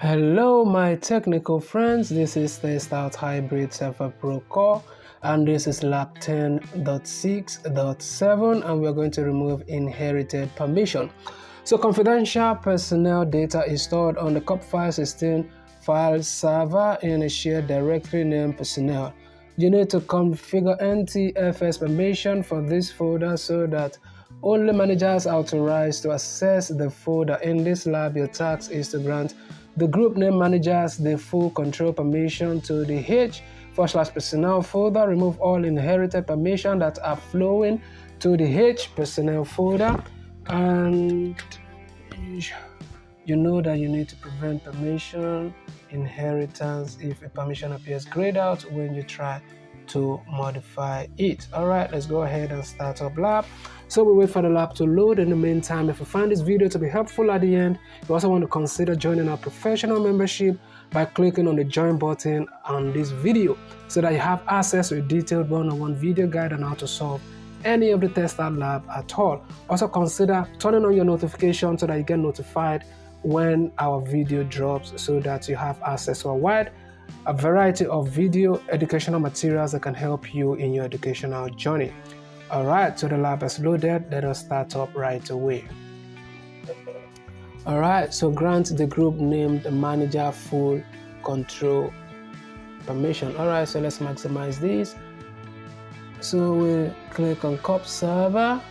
Hello my technical friends, this is TestOut Hybrid Server Pro Core and this is lab 10.6.7 and we're going to remove inherited permission. So confidential personnel data is stored on the COP file system file server in a shared directory named personnel. You need to configure NTFS permission for this folder so that only managers authorized to access the folder. In this lab, your task is to grant the group name managers the full control permission to the H/personnel folder. Remove all inherited permission that are flowing to the H personnel folder, and you know that you need to prevent permission inheritance if a permission appears grayed out when you try to modify it. All right, let's go ahead and start up lab. So we wait for the lab to load. In the meantime, if you find this video to be helpful at the end, you also want to consider joining our professional membership by clicking on the join button on this video so that you have access to a detailed one-on-one video guide on how to solve any of the TestOut lab at all. Also consider turning on your notifications so that you get notified when our video drops so that you have access to a variety of video educational materials that can help you in your educational journey. All right, so the lab is loaded. Let us start up right away. All right, so grant the group named manager full control permission. All right, so let's maximize this. So we click on COP server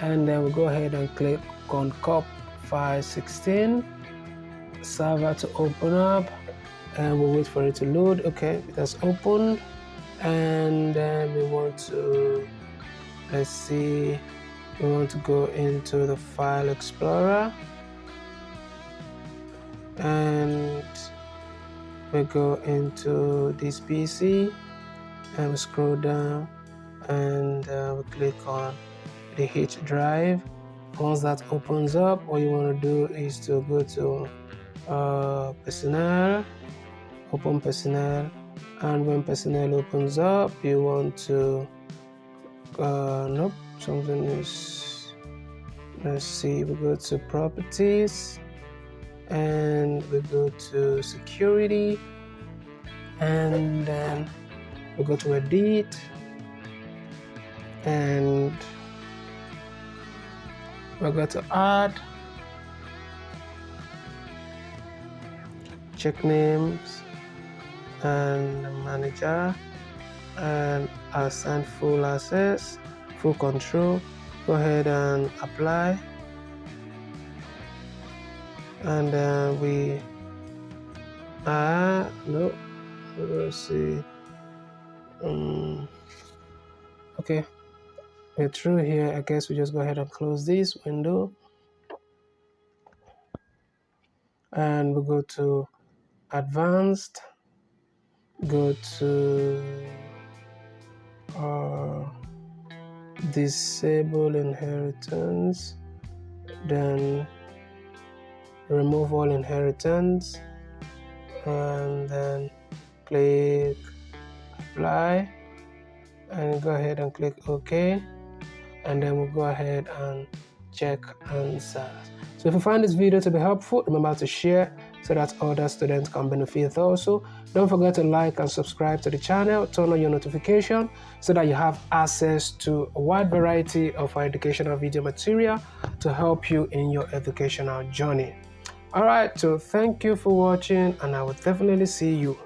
and then we go ahead and click on COP file 16 server to open up, and we'll wait for it to load. Okay, it has opened, and then we want to, let's see, we want to go into the file explorer and we go into this PC and we scroll down and we click on the H drive. Once that opens up, what you want to do is to go to personnel, open personnel, and when personnel opens up, you want to nope, something is, let's see, we go to properties and we go to security, and then we go to edit and we go to add, check names and manager, and assign full access, full control. Go ahead and apply, and then we no, let's see, okay, we're through here. I guess we just go ahead and close this window and we go to advanced, go to disable inheritance, then remove all inheritance, and then click apply and go ahead and click OK, and then we'll go ahead and check answers. So if you find this video to be helpful, remember to share so that other students can benefit also. Don't forget to like and subscribe to the channel, turn on your notification so that you have access to a wide variety of our educational video material to help you in your educational journey. All right, so thank you for watching, and I will definitely see you